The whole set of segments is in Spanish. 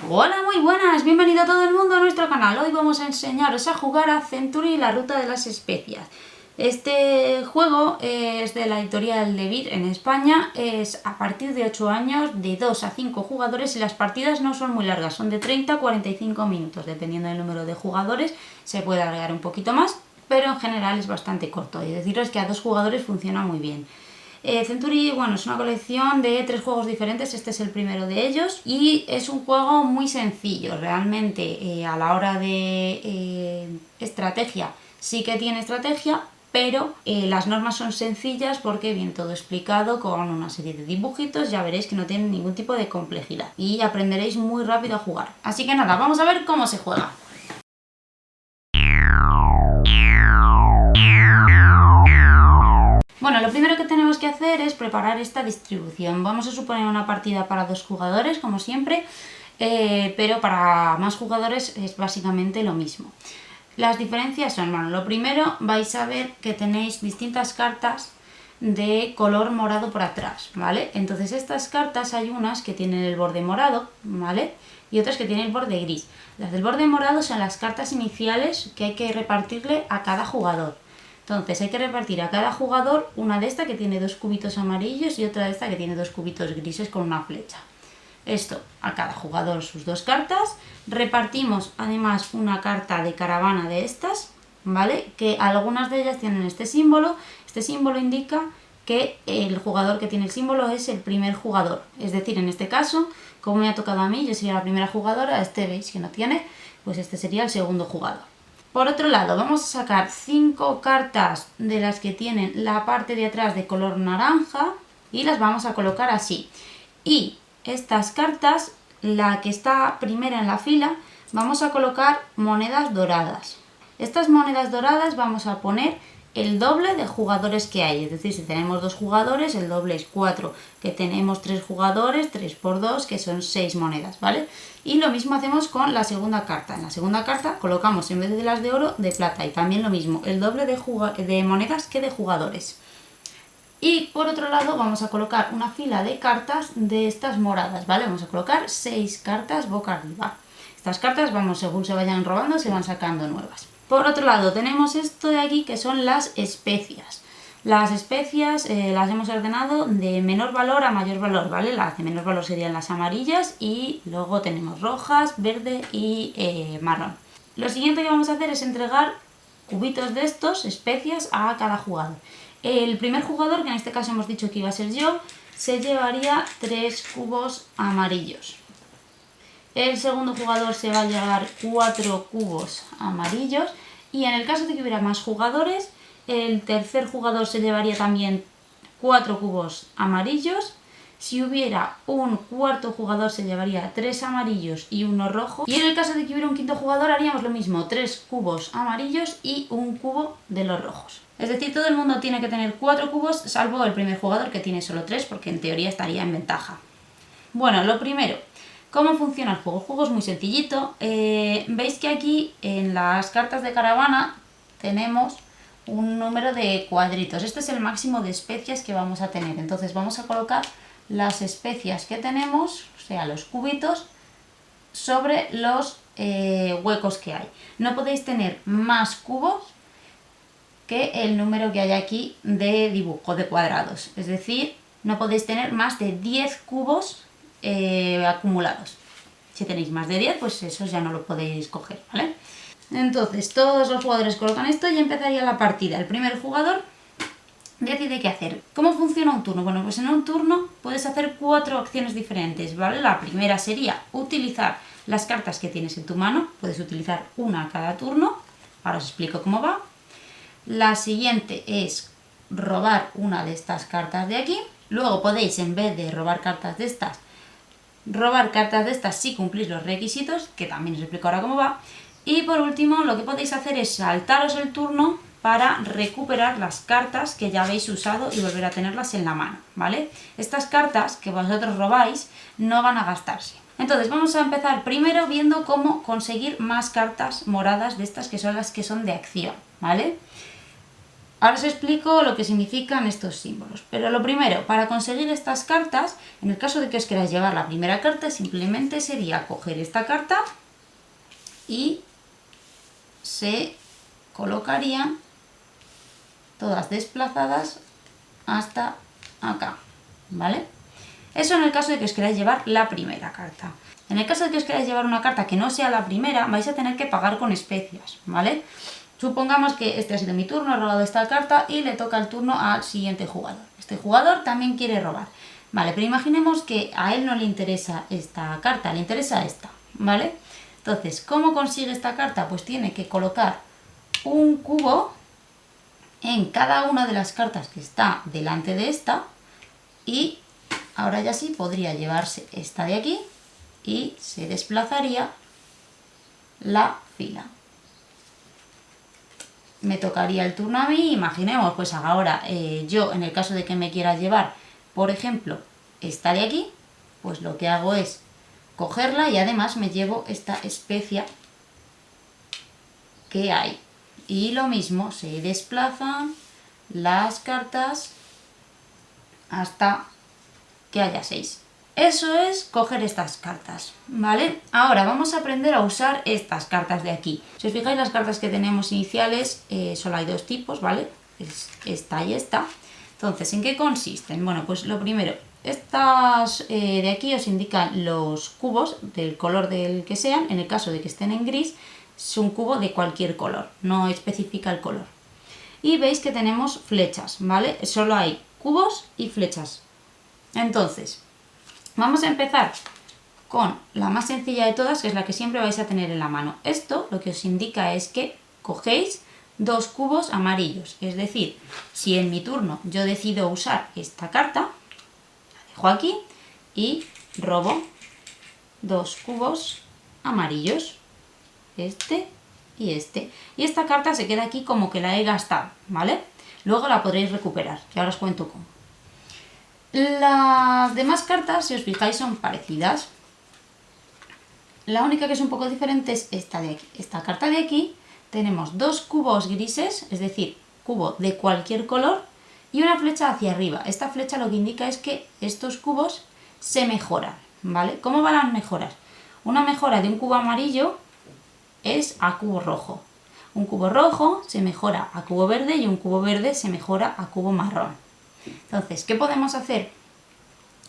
Hola, muy buenas, bienvenido a todo el mundo a nuestro canal. Hoy vamos a enseñaros a jugar a Century, la ruta de las especias. Este juego es de la editorial de Beat en España, es a partir de 8 años, de 2 a 5 jugadores y las partidas no son muy largas, son de 30 a 45 minutos, dependiendo del número de jugadores, se puede alargar un poquito más, pero en general es bastante corto y deciros que a 2 jugadores funciona muy bien. Century, bueno, es una colección de 3 juegos diferentes, este es el primero de ellos y es un juego muy sencillo, realmente a la hora de estrategia sí que tiene estrategia, pero las normas son sencillas porque viene todo explicado con una serie de dibujitos, ya veréis que no tienen ningún tipo de complejidad y aprenderéis muy rápido a jugar. Así que nada, vamos a ver cómo se juega. Bueno, lo primero que tenemos que hacer es preparar esta distribución. Vamos a suponer una partida para 2 jugadores, como siempre, pero para más jugadores es básicamente lo mismo. Las diferencias son, bueno, lo primero vais a ver que tenéis distintas cartas de color morado por atrás, ¿vale? Entonces estas cartas hay unas que tienen el borde morado, ¿vale? Y otras que tienen el borde gris. Las del borde morado son las cartas iniciales que hay que repartirle a cada jugador. Entonces hay que repartir a cada jugador una de estas que tiene 2 cubitos amarillos y otra de esta que tiene 2 cubitos grises con una flecha. Esto, a cada jugador sus 2 cartas. Repartimos además una carta de caravana de estas, ¿vale? Que algunas de ellas tienen este símbolo. Este símbolo indica que el jugador que tiene el símbolo es el primer jugador. Es decir, en este caso, como me ha tocado a mí, yo sería la primera jugadora, este veis que no tiene, pues este sería el segundo jugador. Por otro lado, vamos a sacar 5 cartas de las que tienen la parte de atrás de color naranja y las vamos a colocar así. Y estas cartas, la que está primera en la fila, vamos a colocar monedas doradas. Estas monedas doradas vamos a poner el doble de jugadores que hay, es decir, si tenemos 2 jugadores, el doble es 4, que tenemos 3 jugadores, 3 por 2, que son 6 monedas, ¿vale? Y lo mismo hacemos con la segunda carta. En la segunda carta colocamos, en vez de las de oro, de plata, y también lo mismo, el doble de monedas que de jugadores. Y por otro lado vamos a colocar una fila de cartas de estas moradas, ¿vale? Vamos a colocar 6 cartas boca arriba. Estas cartas, vamos, según se vayan robando, se van sacando nuevas. Por otro lado tenemos esto de aquí que son las especias. Las especias las hemos ordenado de menor valor a mayor valor, ¿vale? Las de menor valor serían las amarillas y luego tenemos rojas, verde y marrón. Lo siguiente que vamos a hacer es entregar cubitos de estos, especias, a cada jugador. El primer jugador, que en este caso hemos dicho que iba a ser yo, se llevaría 3 cubos amarillos. El segundo jugador se va a llevar 4 cubos amarillos y en el caso de que hubiera más jugadores, el tercer jugador se llevaría también 4 cubos amarillos. Si hubiera un cuarto jugador se llevaría 3 amarillos y 1 rojo. Y en el caso de que hubiera un quinto jugador haríamos lo mismo, 3 cubos amarillos y 1 cubo de los rojos. Es decir, todo el mundo tiene que tener 4 cubos, salvo el primer jugador que tiene solo 3, porque en teoría estaría en ventaja. Bueno, lo primero, ¿cómo funciona el juego? El juego es muy sencillito. Veis que aquí en las cartas de caravana tenemos un número de cuadritos. Este es el máximo de especias que vamos a tener. Entonces vamos a colocar las especias que tenemos, o sea, los cubitos, sobre los huecos que hay. No podéis tener más cubos que el número que hay aquí de dibujo, de cuadrados. Es decir, no podéis tener más de 10 cubos acumulados. Si tenéis más de 10, pues esos ya no lo podéis coger, ¿vale? Entonces, todos los jugadores colocan esto y empezaría la partida. El primer jugador decide qué hacer. ¿Cómo funciona un turno? Bueno, pues en un turno puedes hacer 4 acciones diferentes, ¿vale? La primera sería utilizar las cartas que tienes en tu mano. Puedes utilizar una a cada turno. Ahora os explico cómo va. La siguiente es robar una de estas cartas de aquí. Luego podéis, en vez de robar cartas de estas si cumplís los requisitos, que también os explico ahora cómo va. Y por último, lo que podéis hacer es saltaros el turno para recuperar las cartas que ya habéis usado y volver a tenerlas en la mano, ¿vale? Estas cartas que vosotros robáis no van a gastarse. Entonces vamos a empezar primero viendo cómo conseguir más cartas moradas de estas que son las que son de acción, ¿vale? Ahora os explico lo que significan estos símbolos. Pero lo primero, para conseguir estas cartas, en el caso de que os queráis llevar la primera carta, simplemente sería coger esta carta y se colocarían todas desplazadas hasta acá, ¿vale? Eso en el caso de que os queráis llevar la primera carta. En el caso de que os queráis llevar una carta que no sea la primera, vais a tener que pagar con especias, ¿vale? Supongamos que este ha sido mi turno, he robado esta carta y le toca el turno al siguiente jugador. Este jugador también quiere robar. Vale, pero imaginemos que a él no le interesa esta carta, le interesa esta, ¿vale? Entonces, ¿cómo consigue esta carta? Pues tiene que colocar un cubo en cada una de las cartas que está delante de esta y ahora ya sí podría llevarse esta de aquí y se desplazaría la fila. Me tocaría el turno a mí, imaginemos, pues ahora yo en el caso de que me quiera llevar, por ejemplo, esta de aquí, pues lo que hago es cogerla y además me llevo esta especia que hay. Y lo mismo, se desplazan las cartas hasta que haya 6. Eso es coger estas cartas, ¿vale? Ahora vamos a aprender a usar estas cartas de aquí. Si os fijáis, las cartas que tenemos iniciales solo hay dos tipos, ¿vale? Es esta y esta. Entonces, ¿en qué consisten? Bueno, pues lo primero, estas de aquí os indican los cubos del color del que sean. En el caso de que estén en gris, es un cubo de cualquier color, no especifica el color. Y veis que tenemos flechas, ¿vale? Solo hay cubos y flechas. Entonces, vamos a empezar con la más sencilla de todas, que es la que siempre vais a tener en la mano. Esto lo que os indica es que cogéis dos cubos amarillos. Es decir, si en mi turno yo decido usar esta carta, la dejo aquí y robo dos cubos amarillos. Este y este. Y esta carta se queda aquí como que la he gastado, ¿vale? Luego la podréis recuperar, que ahora os cuento cómo. Las demás cartas, si os fijáis, son parecidas. La única que es un poco diferente es esta de aquí. Esta carta de aquí tenemos dos cubos grises, es decir, cubo de cualquier color, y una flecha hacia arriba. Esta flecha lo que indica es que estos cubos se mejoran, ¿vale? ¿Cómo van las mejoras? Una mejora de un cubo amarillo es a cubo rojo. Un cubo rojo se mejora a cubo verde y un cubo verde se mejora a cubo marrón. Entonces, ¿qué podemos hacer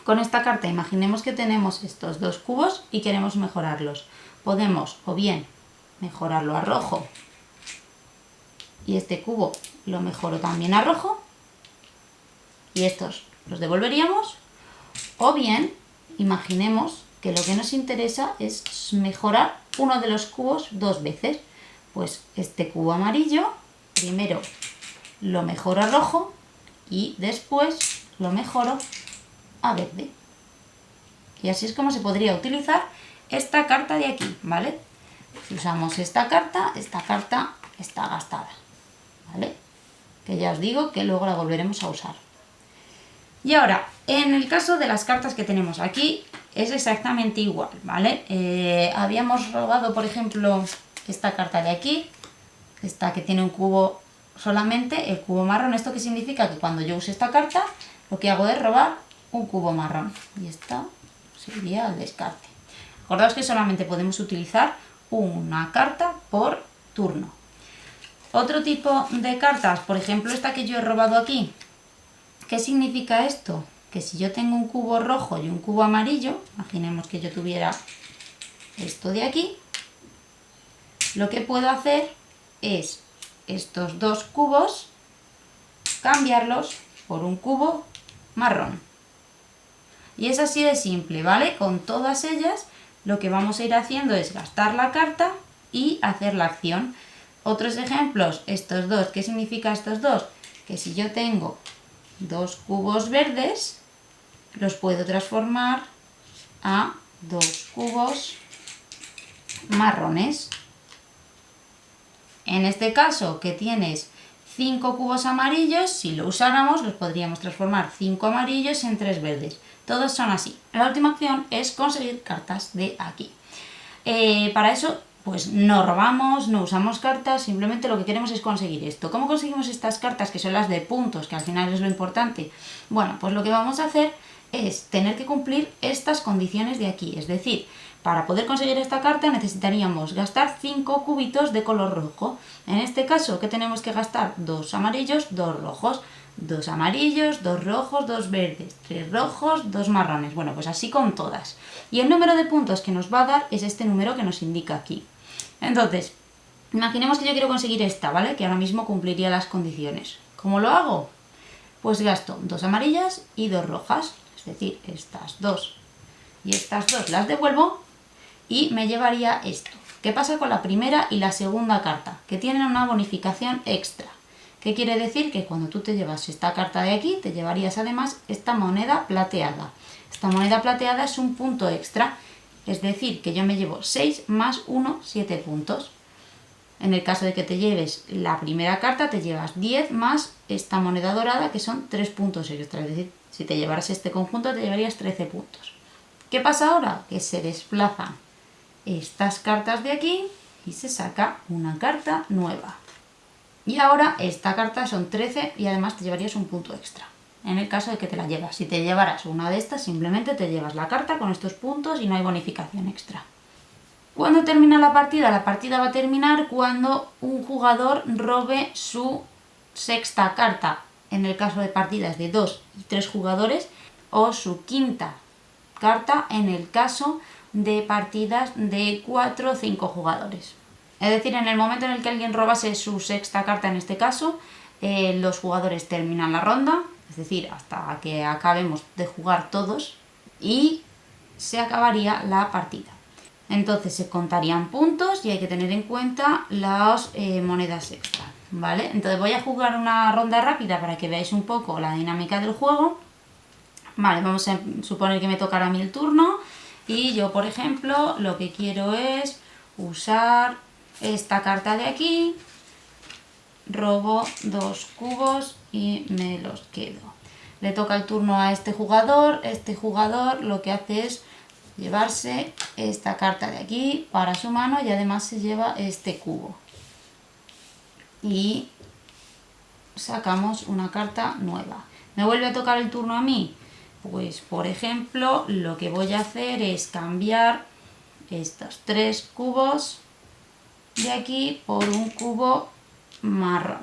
con esta carta? Imaginemos que tenemos estos dos cubos y queremos mejorarlos. Podemos o bien mejorarlo a rojo y este cubo lo mejoro también a rojo y estos los devolveríamos, o bien imaginemos que lo que nos interesa es mejorar uno de los cubos dos veces. Pues este cubo amarillo primero lo mejoro a rojo y después lo mejoro a verde. Y así es como se podría utilizar esta carta de aquí, ¿vale? Si usamos esta carta está gastada, ¿vale? Que ya os digo que luego la volveremos a usar. Y ahora, en el caso de las cartas que tenemos aquí, es exactamente igual, ¿vale? Habíamos robado, por ejemplo, esta carta de aquí, esta que tiene un cubo solamente, el cubo marrón. ¿Esto qué significa? Que cuando yo use esta carta, lo que hago es robar un cubo marrón. Y esta sería al descarte. Acordaos que solamente podemos utilizar una carta por turno. Otro tipo de cartas, por ejemplo esta que yo he robado aquí. ¿Qué significa esto? Que si yo tengo un cubo rojo y un cubo amarillo, imaginemos que yo tuviera esto de aquí, lo que puedo hacer es estos dos cubos cambiarlos por un cubo marrón. Y es así de simple, ¿vale? Con todas ellas lo que vamos a ir haciendo es gastar la carta y hacer la acción. Otros ejemplos, estos dos. ¿Qué significa estos dos? Que si yo tengo dos cubos verdes, los puedo transformar a dos cubos marrones. En este caso, que tienes 5 cubos amarillos, si lo usáramos, los podríamos transformar 5 amarillos en 3 verdes. Todos son así. La última opción es conseguir cartas de aquí. Para eso pues no robamos, no usamos cartas, simplemente lo que queremos es conseguir esto. ¿Cómo conseguimos estas cartas, que son las de puntos, que al final es lo importante? Bueno, pues lo que vamos a hacer es tener que cumplir estas condiciones de aquí. Es decir, para poder conseguir esta carta necesitaríamos gastar 5 cubitos de color rojo. En este caso, ¿qué tenemos que gastar? 2 amarillos, 2 rojos. 2 amarillos, 2 rojos, 2 verdes, 3 rojos, 2 marrones. Bueno, pues así con todas. Y el número de puntos que nos va a dar es este número que nos indica aquí. Entonces, imaginemos que yo quiero conseguir esta, ¿vale? Que ahora mismo cumpliría las condiciones. ¿Cómo lo hago? Pues gasto 2 amarillas y 2 rojas. Es decir, estas 2 y estas 2 las devuelvo y me llevaría esto. ¿Qué pasa con la primera y la segunda carta? Que tienen una bonificación extra. ¿Qué quiere decir? Que cuando tú te llevas esta carta de aquí, te llevarías además esta moneda plateada. Esta moneda plateada es un punto extra, es decir, que yo me llevo 6 más 1, 7 puntos. En el caso de que te lleves la primera carta, te llevas 10 más esta moneda dorada, que son 3 puntos extra. Es decir, si te llevaras este conjunto, te llevarías 13 puntos. ¿Qué pasa ahora? Que se desplazan estas cartas de aquí y se saca una carta nueva. Y ahora esta carta son 13 y además te llevarías un punto extra. En el caso de que te la llevas. Si te llevaras una de estas, simplemente te llevas la carta con estos puntos y no hay bonificación extra. ¿Cuándo termina la partida? La partida va a terminar cuando un jugador robe su sexta carta, en el caso de partidas de 2 y 3 jugadores, o su quinta carta en el caso de partidas de 4 o 5 jugadores. Es decir, en el momento en el que alguien robase su sexta carta, en este caso, los jugadores terminan la ronda, es decir, hasta que acabemos de jugar todos, y se acabaría la partida. Entonces se contarían puntos y hay que tener en cuenta las monedas extra, ¿vale? Entonces voy a jugar una ronda rápida para que veáis un poco la dinámica del juego. Vale, vamos a suponer que me tocará a mí el turno y yo, por ejemplo, lo que quiero es usar esta carta de aquí, robo 2 cubos y me los quedo. Le toca el turno a este jugador lo que hace es llevarse esta carta de aquí para su mano y además se lleva este cubo. Y sacamos una carta nueva. ¿Me vuelve a tocar el turno a mí? Pues, por ejemplo, lo que voy a hacer es cambiar estos 3 cubos de aquí por un cubo marrón.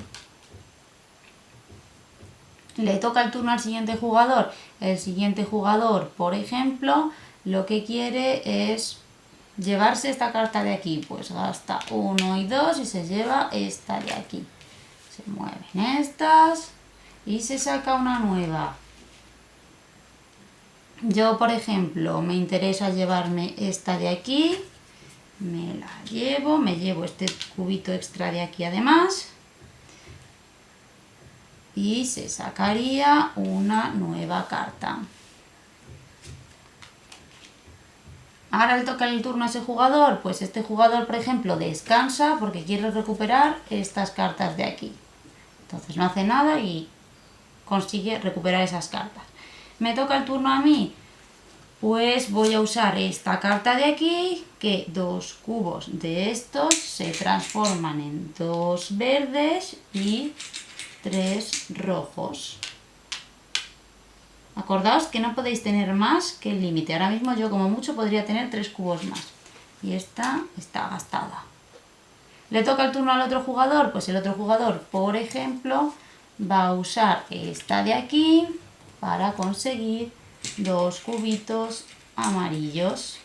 Le toca el turno al siguiente jugador. El siguiente jugador, por ejemplo, lo que quiere es llevarse esta carta de aquí. Pues gasta 1 y 2 y se lleva esta de aquí. Se mueven estas y se saca una nueva. Yo, por ejemplo, me interesa llevarme esta de aquí. Me la llevo, me llevo este cubito extra de aquí además. Y se sacaría una nueva carta. Ahora le toca el turno a ese jugador. Pues este jugador, por ejemplo, descansa porque quiere recuperar estas cartas de aquí. Entonces no hace nada y consigue recuperar esas cartas. Me toca el turno a mí. Pues voy a usar esta carta de aquí, que 2 cubos de estos se transforman en 2 verdes y 3 rojos. Acordaos que no podéis tener más que el límite. Ahora mismo yo como mucho podría tener 3 cubos más. Y esta está gastada. ¿Le toca el turno al otro jugador? Pues el otro jugador, por ejemplo, va a usar esta de aquí para conseguir 2 cubitos amarillos.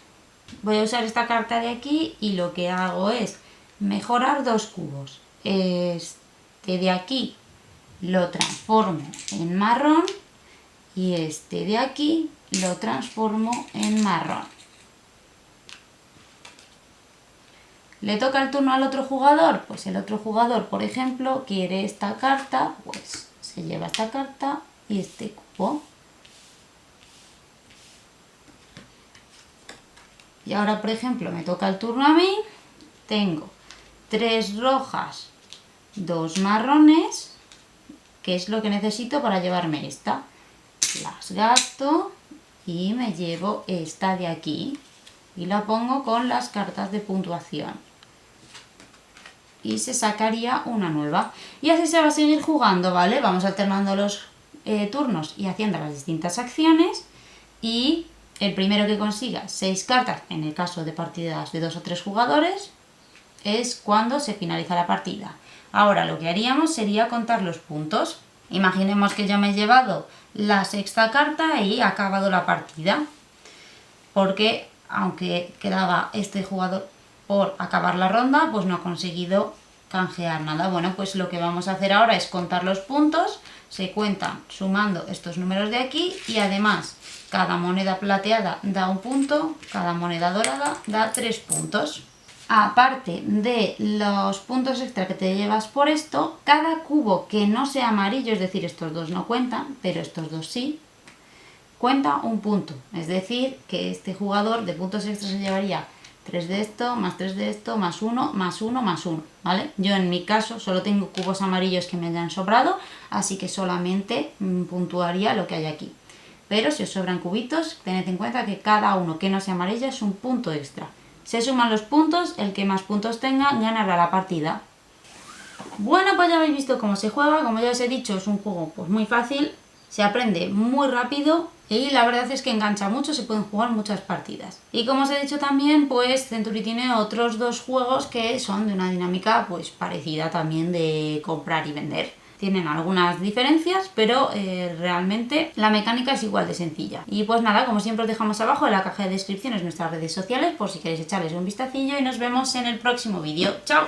Voy a usar esta carta de aquí y lo que hago es mejorar 2 cubos. Este de aquí lo transformo en marrón y este de aquí lo transformo en marrón. ¿Le toca el turno al otro jugador? Pues el otro jugador, por ejemplo, quiere esta carta, pues se lleva esta carta y este cubo. Y ahora, por ejemplo, me toca el turno a mí. Tengo 3 rojas, 2 marrones, que es lo que necesito para llevarme esta. Las gasto y me llevo esta de aquí y la pongo con las cartas de puntuación. y se sacaría una nueva. Y así se va a seguir jugando, ¿vale? Vamos alternando los turnos y haciendo las distintas acciones, y el primero que consiga 6 cartas, en el caso de partidas de 2 o 3 jugadores, es cuando se finaliza la partida. Ahora lo que haríamos sería contar los puntos. Imaginemos que yo me he llevado la 6ª carta y he acabado la partida, porque aunque quedaba este jugador por acabar la ronda, pues no ha conseguido canjear nada. Bueno, pues lo que vamos a hacer ahora es contar los puntos. Se cuentan sumando estos números de aquí, y además cada moneda plateada da 1 punto, cada moneda dorada da 3 puntos. Aparte de los puntos extra que te llevas por esto, cada cubo que no sea amarillo, es decir, estos dos no cuentan, pero estos dos sí, cuenta 1 punto. Es decir, que este jugador de puntos extras se llevaría 3 de esto, más 3 de esto, más 1, más 1, más 1, ¿vale? Yo en mi caso solo tengo cubos amarillos que me hayan sobrado, así que solamente puntuaría lo que hay aquí. Pero si os sobran cubitos, tened en cuenta que cada uno que no sea amarillo es 1 punto extra. Se suman los puntos, el que más puntos tenga ganará la partida. Bueno, pues ya habéis visto cómo se juega. Como ya os he dicho, es un juego pues muy fácil, se aprende muy rápido y la verdad es que engancha mucho, se pueden jugar muchas partidas. Y como os he dicho también, pues Century tiene otros 2 juegos que son de una dinámica pues parecida también, de comprar y vender. Tienen algunas diferencias, pero realmente la mecánica es igual de sencilla. Y pues nada, como siempre os dejamos abajo en la caja de descripciones nuestras redes sociales por si queréis echarles un vistacillo, y nos vemos en el próximo vídeo. ¡Chao!